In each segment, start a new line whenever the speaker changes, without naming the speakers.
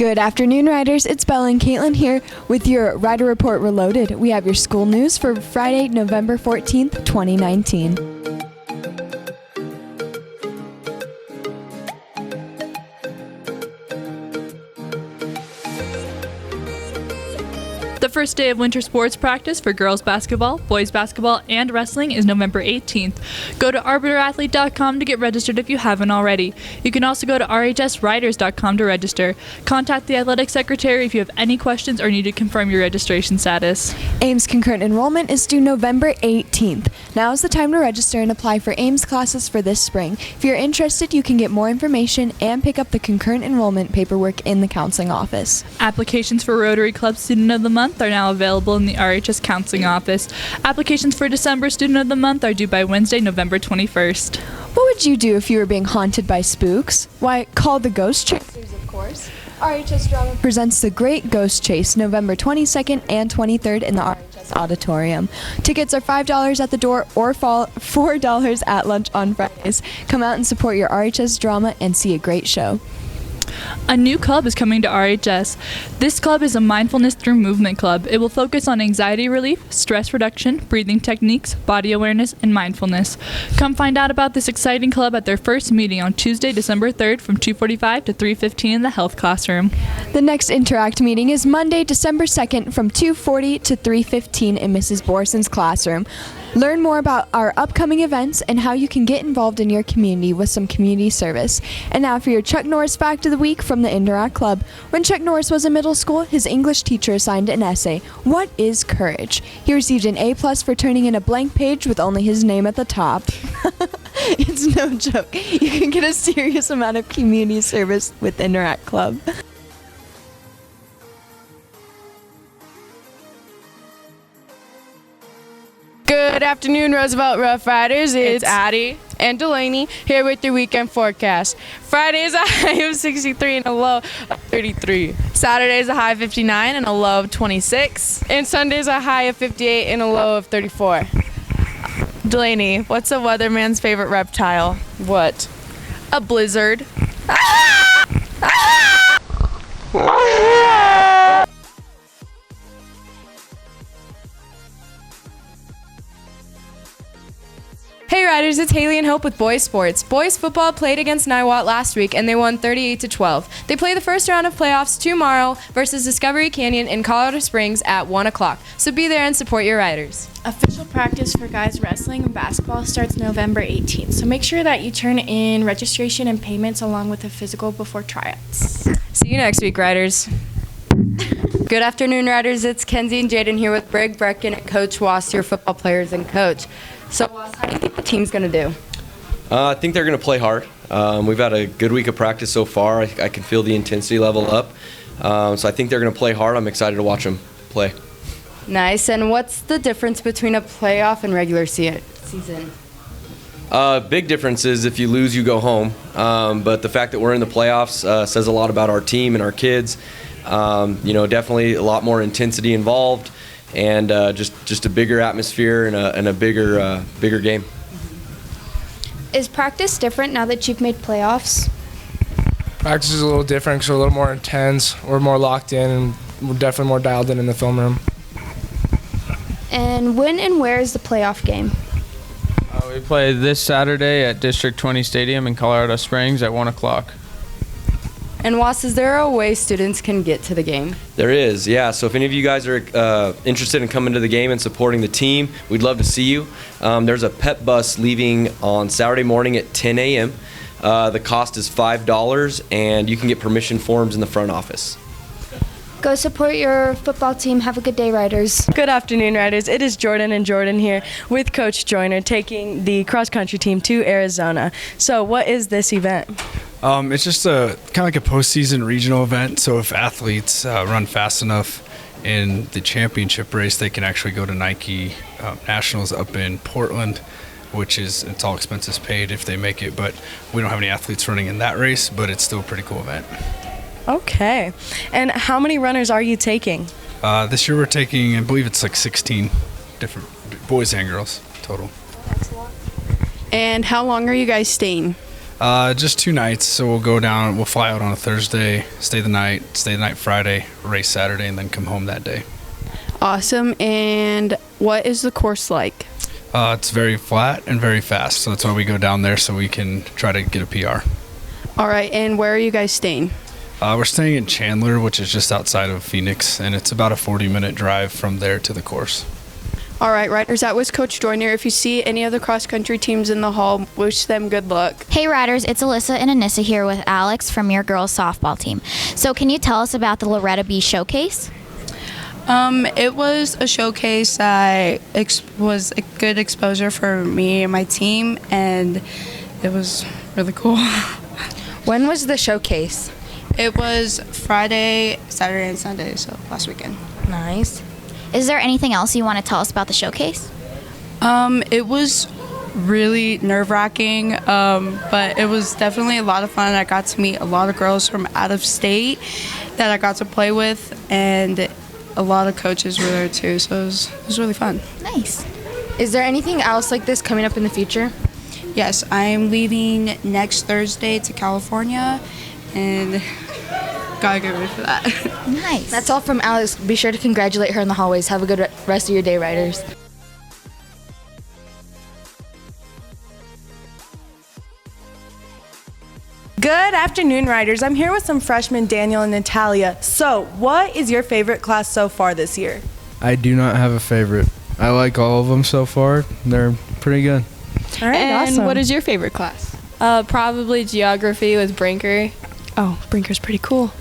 Good afternoon, Riders. It's Bella and Caitlin here with your Rider Report Reloaded. We have your school news for Friday, November 14th, 2019.
The first day of winter sports practice for girls basketball, boys basketball, and wrestling is November 18th. Go to arbiterathlete.com to get registered if you haven't already. You can also go to rhsriders.com to register. Contact the athletic secretary if you have any questions or need to confirm your registration status.
Ames concurrent enrollment is due November 18th. Now is the time to register and apply for Ames classes for this spring. If you're interested, you can get more information and pick up the concurrent enrollment paperwork in the counseling office.
Applications for Rotary Club Student of the Month are now available in the RHS Counseling Office. Applications for December Student of the Month are due by Wednesday, November 21st.
What would you do if you were being haunted by spooks? Why, call the Ghost Chasers, of course. RHS Drama presents The Great Ghost Chase, November 22nd and 23rd in the RHS Auditorium. Tickets are $5 at the door or $4 at lunch on Fridays. Come out and support your RHS Drama and see a great show.
A new club is coming to RHS. This club is a mindfulness through movement club. It will focus on anxiety relief, stress reduction, breathing techniques, body awareness, and mindfulness. Come find out about this exciting club at their first meeting on Tuesday, December 3rd from 2:45 to 3:15 in the health classroom.
The next Interact meeting is Monday, December 2nd from 2:40 to 3:15 in Mrs. Borson's classroom. Learn more about our upcoming events and how you can get involved in your community with some community service. And now for your Chuck Norris Fact of the Week from the Interact Club. When Chuck Norris was in middle school, his English teacher assigned an essay, "What is courage?" He received an A+ for turning in a blank page with only his name at the top. It's no joke. You can get a serious amount of community service with Interact Club.
Good afternoon, Roosevelt Rough Riders. It's Addie and Delaney here with your weekend forecast. Friday is a high of 63 and a low of 33.
Saturday is a high of 59 and a low of 26.
And Sunday is a high of 58 and a low of 34.
Delaney, what's a weatherman's favorite reptile?
What?
A blizzard.
Hey Riders, it's Haley and Hope with Boys Sports. Boys football played against Niwot last week and they won 38-12. They play the first round of playoffs tomorrow versus Discovery Canyon in Colorado Springs at 1 o'clock. So be there and support your Riders.
Official practice for guys wrestling and basketball starts November 18th, so make sure that you turn in registration and payments along with a physical before tryouts.
See you next week, Riders.
Good afternoon, Riders. It's Kenzie and Jaden here with Brig Brecken and Coach Wass, your football players and coach. So, Wass, how do you think the team's going to do?
I think they're going to play hard. We've had a good week of practice so far. I can feel the intensity level up. So I think they're going to play hard. I'm excited to watch them play.
Nice. And what's the difference between a playoff and regular season?
Big difference is if you lose, you go home. But the fact that we're in the playoffs says a lot about our team and our kids. Definitely a lot more intensity involved, and just a bigger atmosphere and a bigger game.
Is practice different now that you've made playoffs?
Practice is a little different because we're a little more intense. We're more locked in, and we're definitely more dialed in the film room.
And when and where is the playoff game?
We play this Saturday at District 20 Stadium in Colorado Springs at 1 o'clock.
And Wass, is there a way students can get to the game?
There is, yeah. So if any of you guys are interested in coming to the game and supporting the team, we'd love to see you. There's a pep bus leaving on Saturday morning at 10 a.m. The cost is $5, and you can get permission forms in the front office.
Go support your football team. Have a good day, Riders.
Good afternoon, Riders. It is Jordan and Jordan here with Coach Joyner taking the cross-country team to Arizona. So what is this event?
It's just a kind of like a postseason regional event. So if athletes run fast enough in the championship race, they can actually go to Nike Nationals up in Portland, which is, it's all expenses paid if they make it. But we don't have any athletes running in that race, but it's still a pretty cool event.
Okay. And how many runners are you taking?
This year we're taking, I believe it's like 16 different boys and girls total.
And how long are you guys staying?
Just 2 nights. So we'll go down. We'll fly out on a Thursday, stay the night Friday, race Saturday, and then come home that day.
Awesome. And what is the course like?
It's very flat and very fast. So that's why we go down there so we can try to get a PR.
All right. And where are you guys staying?
We're staying in Chandler, which is just outside of Phoenix, and it's about a 40-minute drive from there to the course.
All right, Riders, that was Coach Joyner. If you see any other cross-country teams in the hall, wish them good luck.
Hey Riders, it's Alyssa and Anissa here with Alex from your girls softball team. So can you tell us about the Loretta B Showcase?
It was a showcase that was a good exposure for me and my team, and it was really cool.
When was the showcase?
It was Friday, Saturday, and Sunday, so last weekend.
Nice. Is there anything else you want to tell us about the showcase?
It was really nerve-wracking, but it was definitely a lot of fun. I got to meet a lot of girls from out of state that I got to play with, and a lot of coaches were there too, so it was really fun.
Nice.
Is there anything else like this coming up in the future?
Yes, I'm leaving next Thursday to California, and gotta get ready for that.
Nice.
That's all from Alex. Be sure to congratulate her in the hallways. Have a good rest of your day, Riders.
Good afternoon, Riders. I'm here with some freshmen, Daniel and Natalia. So, what is your favorite class so far this year?
I do not have a favorite. I like all of them so far. They're pretty good.
All right,
And
awesome.
what is your favorite class?
Probably geography with Brinker.
Oh, Brinker's pretty cool.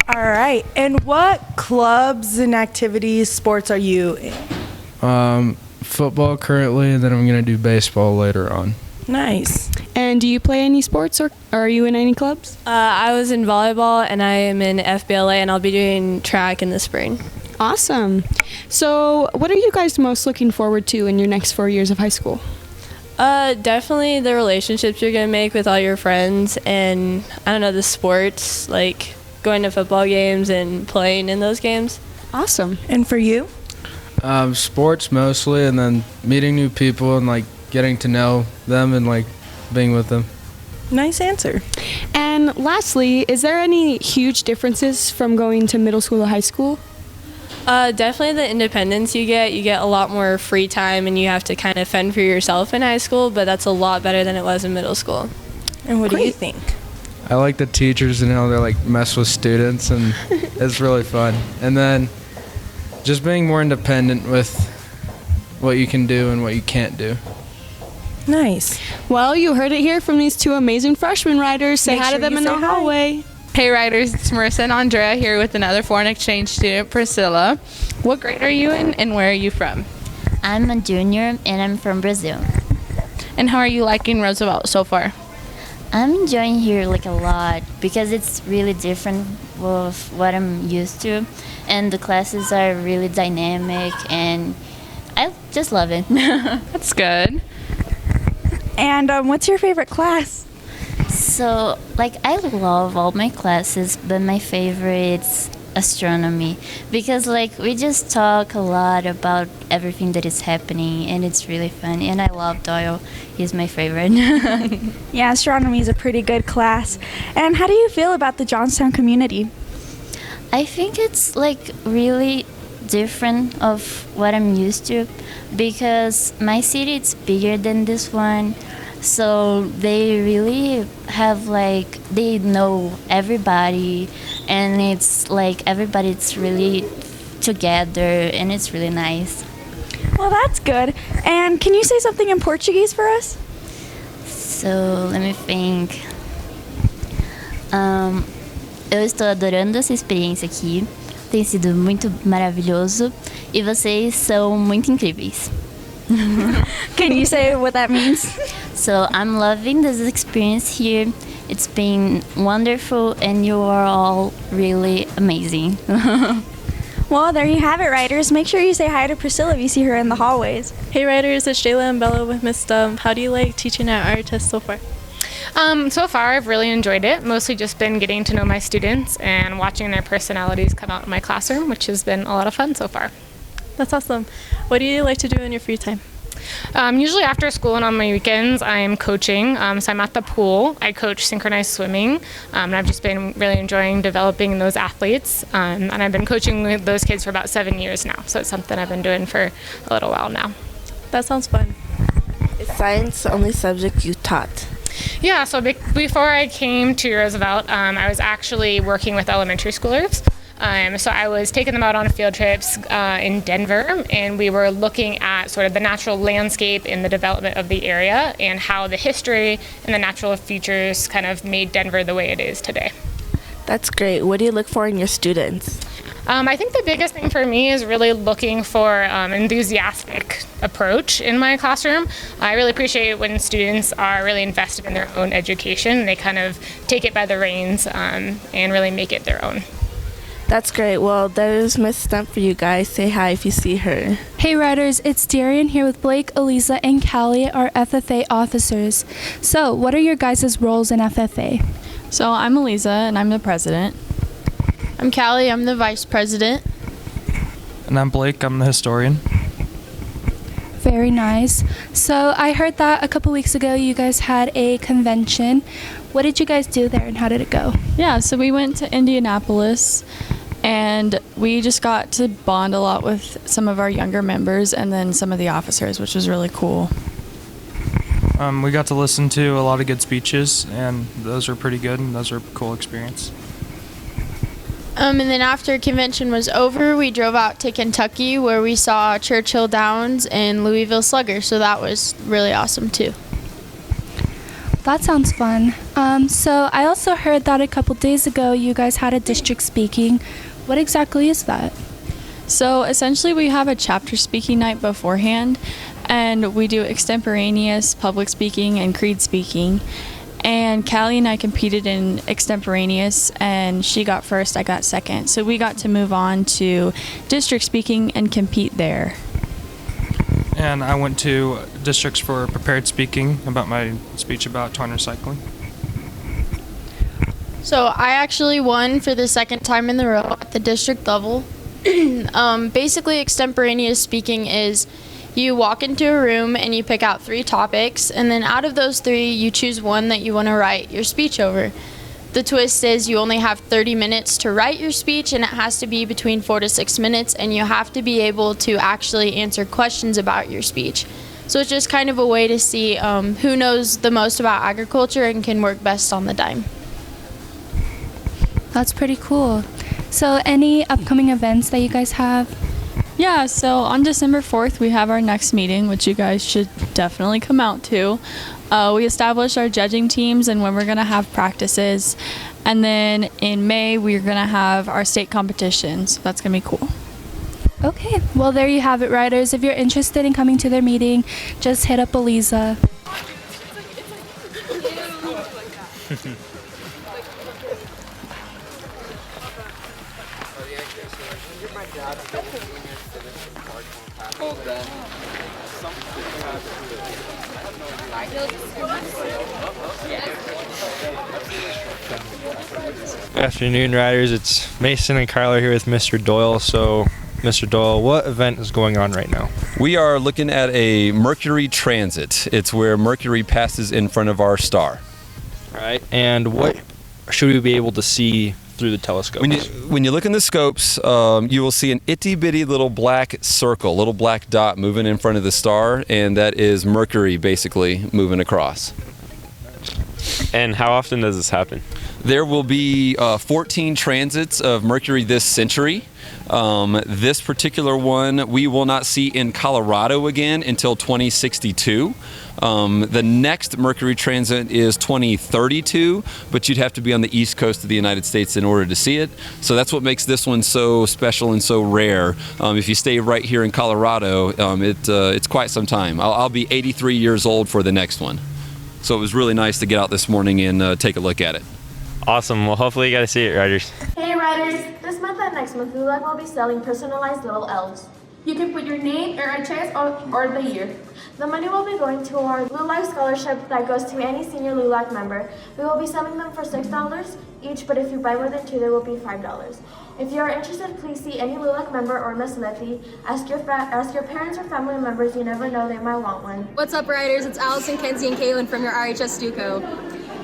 All right, and what clubs and activities, sports are you in?
Football currently, and then I'm going to do baseball later on.
Nice.
And do you play any sports, or are you in any clubs?
I was in volleyball, and I am in FBLA, and I'll be doing track in the spring.
Awesome. So, what are you guys most looking forward to in your next 4 years of high school?
Definitely the relationships you're going to make with all your friends, and I don't know, the sports, like going to football games and playing in those games.
Awesome.
And for you?
Sports mostly, and then meeting new people and like getting to know them and like being with them.
Nice answer.
And lastly, is there any huge differences from going to middle school to high school?
Definitely the independence you get a lot more free time, and you have to kind of fend for yourself in high school, but that's a lot better than it was in middle school.
And what do you think?
I like the teachers and how they're like mess with students, and it's really fun. And then just being more independent with what you can do and what you can't do.
Nice.
Well, you heard it here from these two amazing freshman riders. Say
Make
hi
sure
to them
you
in the
say hi.
hallway.
Hey Riders, it's Marissa and Andrea here with another foreign exchange student, Priscilla. What grade are you in and where are you from?
I'm a junior and I'm from Brazil.
And how are you liking Roosevelt so far?
I'm enjoying here like a lot because it's really different with what I'm used to, and the classes are really dynamic and I just love it.
That's good.
And what's your favorite class?
So, like, I love all my classes, but my favorite's astronomy because, like, we just talk a lot about everything that is happening, and it's really fun. And I love Doyle; he's my favorite.
Yeah, astronomy is a pretty good class. And how do you feel about the Johnstown community?
I think it's like really different of what I'm used to because my city it's bigger than this one. So they really have like, they know everybody, and it's like everybody's really together, and it's really nice.
Well, that's good. And can you say something in Portuguese for us?
So, let me think. Eu estou adorando essa experiência aqui. Tem sido muito maravilhoso e vocês são muito incríveis.
Can you say what that means?
So I'm loving this experience here. It's been wonderful and you are all really amazing.
Well, there you have it, Riders. Make sure you say hi to Priscilla if you see her in the hallways.
Hey Riders, it's Jayla and Bella with Miss Stump. How do you like teaching at Artist so far?
So far, I've really enjoyed it. Mostly just been getting to know my students and watching their personalities come out in my classroom, which has been a lot of fun so far.
That's awesome. What do you like to do in your free time?
Usually after school and on my weekends, I'm coaching. So I'm at the pool. I coach synchronized swimming, and I've just been really enjoying developing those athletes. And I've been coaching with those kids for about 7 years now. So it's something I've been doing for a little while now.
That sounds fun.
Is science the only subject you taught?
Yeah, so before I came to Roosevelt, I was actually working with elementary schoolers. So I was taking them out on field trips in Denver, and we were looking at sort of the natural landscape and the development of the area and how the history and the natural features kind of made Denver the way it is today.
That's great. What do you look for in your students?
I think the biggest thing for me is really looking for enthusiastic approach in my classroom. I really appreciate when students are really invested in their own education. They kind of take it by the reins and really make it their own.
That's great. Well, there's Miss Stump for you guys. Say hi if you see her.
Hey Riders, it's Darian here with Blake, Eliza, and Callie, our FFA officers. So, what are your guys' roles in FFA?
So, I'm Eliza, and I'm the president.
I'm Callie, I'm the vice president.
And I'm Blake, I'm the historian.
Very nice. So, I heard that a couple weeks ago you guys had a convention. What did you guys do there, and how did it go?
Yeah, so we went to Indianapolis, and we just got to bond a lot with some of our younger members and then some of the officers, which was really cool.
We got to listen to a lot of good speeches, and those were pretty good, and those were a cool experience.
And then after convention was over, we drove out to Kentucky where we saw Churchill Downs and Louisville Slugger, so that was really awesome too.
That sounds fun. So I also heard that a couple days ago you guys had a district speaking. What exactly is that?
So essentially we have a chapter speaking night beforehand, and we do extemporaneous public speaking and creed speaking. And Callie and I competed in extemporaneous, and she got first, I got second. So we got to move on to district speaking and compete there.
And I went to districts for prepared speaking about my speech about torn recycling.
So I actually won for the second time in the row at the district level. Basically, extemporaneous speaking is you walk into a room and you pick out 3 topics, and then out of those 3, you choose one that you want to write your speech over. The twist is you only have 30 minutes to write your speech, and it has to be between 4 to 6 minutes, and you have to be able to actually answer questions about your speech. So it's just kind of a way to see who knows the most about agriculture and can work best on the dime.
That's pretty cool. So any upcoming events that you guys have?
Yeah, so on December 4th, we have our next meeting, which you guys should definitely come out to. We established our judging teams and when we're going to have practices. And then in May, we're going to have our state competitions. So that's going to be cool.
Okay, well, there you have it, Riders. If you're interested in coming to their meeting, just hit up Eliza.
Good afternoon, Riders. It's Mason and Carla here with Mr. Doyle. So, Mr. Doyle, what event is going on right now?
We are looking at a Mercury transit. It's where Mercury passes in front of our star.
All right. And what should we be able to see through the telescope?
When you look in the scopes, you will see an itty-bitty little black circle, little black dot moving in front of the star, and that is Mercury basically moving across.
And how often does this happen?
There will be 14 transits of Mercury this century. This particular one we will not see in Colorado again until 2062. The next Mercury transit is 2032, but you'd have to be on the east coast of the United States in order to see it. So that's what makes this one so special and so rare. If you stay right here in Colorado, it's quite some time. I'll be 83 years old for the next one. So it was really nice to get out this morning and take a look at it.
Awesome. Well, hopefully you got to see it, Riders.
Hey, Riders. This month and next month, Lulac will be selling personalized little elves. You can put your name, your address, or the year. The money will be going to our LULAC scholarship that goes to any senior LULAC member. We will be selling them for $6 each, but if you buy more than 2, they will be $5. If you are interested, please see any LULAC member or Miss Letty. Ask your parents or family members. You never know, they might want one.
What's up, Riders? It's Allison, Kenzie, and Kaylin from your RHS Stuco.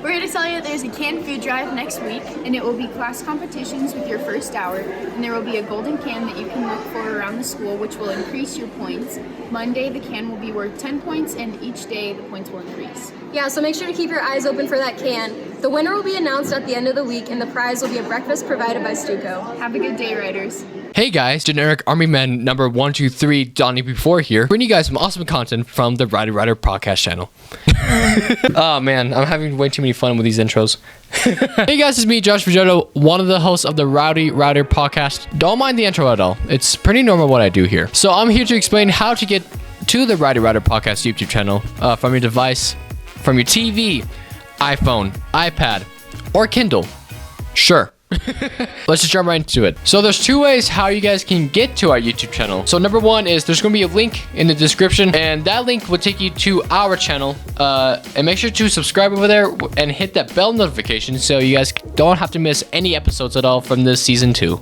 We're here to tell you that there's a canned food drive next week, and it will be class competitions with your first hour, and there will be a golden can that you can look for around the school, which will increase your points. Monday, the can will be worth 10 points, and each day the points will increase.
Yeah, so make sure to keep your eyes open for that can. The winner will be announced at the end of the week, and the prize will be a breakfast provided by Stuco.
Have a good day, Riders.
Hey guys, generic Army Man number 123 Donnie before here, bringing you guys some awesome content from the Rowdy Rider podcast channel. Oh man, I'm having way too many fun with these intros. Hey guys, it's me, Josh Vigotto, one of the hosts of the Rowdy Rider podcast. Don't mind the intro at all. It's pretty normal what I do here. So I'm here to explain how to get to the Rowdy Rider podcast YouTube channel from your device, from your TV, iPhone, iPad, or Kindle. Sure. Let's just jump right into it. So there's two ways how you guys can get to our YouTube channel. So number one is there's going to be a link in the description, and that link will take you to our channel. And make sure to subscribe over there and hit that bell notification so you guys don't have to miss any episodes at all from this season 2.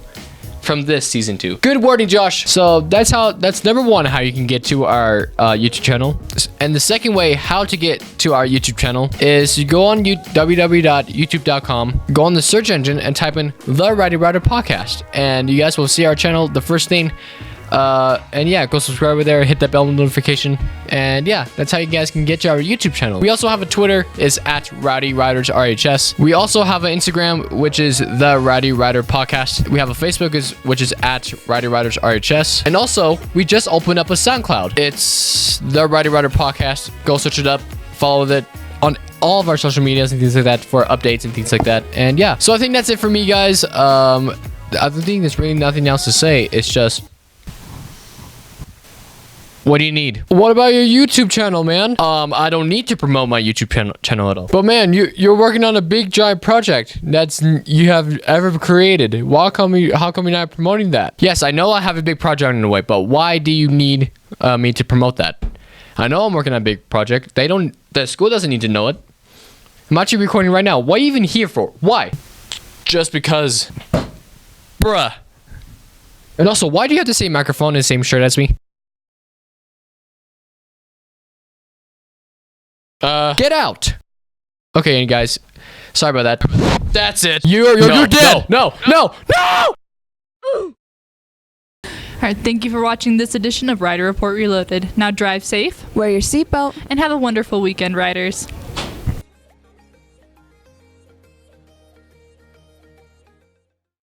Good wording, Josh. So that's number one, how you can get to our YouTube channel. And the second way how to get to our YouTube channel is you go on www.youtube.com, go on the search engine and type in the Rowdy Rider podcast, and you guys will see our channel, the first thing. And yeah, go subscribe over there, hit that bell notification, and yeah, that's how you guys can get to our YouTube channel. We also have a Twitter, is at Rowdy Riders RHS. We also have an Instagram, which is the Rowdy Rider podcast. We have a Facebook, which is at Rowdy Riders RHS, and also we just opened up a SoundCloud. It's the Rowdy Rider podcast. Go search it up, follow it on all of our social medias and things like that for updates and things like that. And yeah, so I think that's it for me, guys. The other thing, there's really nothing else to say. It's just, what do you need? What about your YouTube channel, man? I don't need to promote my YouTube channel at all. But man, you're working on a big giant project that's you have ever created. How come you're not promoting that? Yes, I know I have a big project on the way, but why do you need me to promote that? I know I'm working on a big project. The school doesn't need to know it. I'm actually recording right now. What are you even here for? Why? Just because. Bruh. And also, why do you have the same microphone and the same shirt as me? Get out. Okay, and guys, sorry about that. That's it. You're dead. No.
Alright, thank you for watching this edition of Rider Report Reloaded. Now drive safe,
wear your seatbelt,
and have a wonderful weekend, Riders.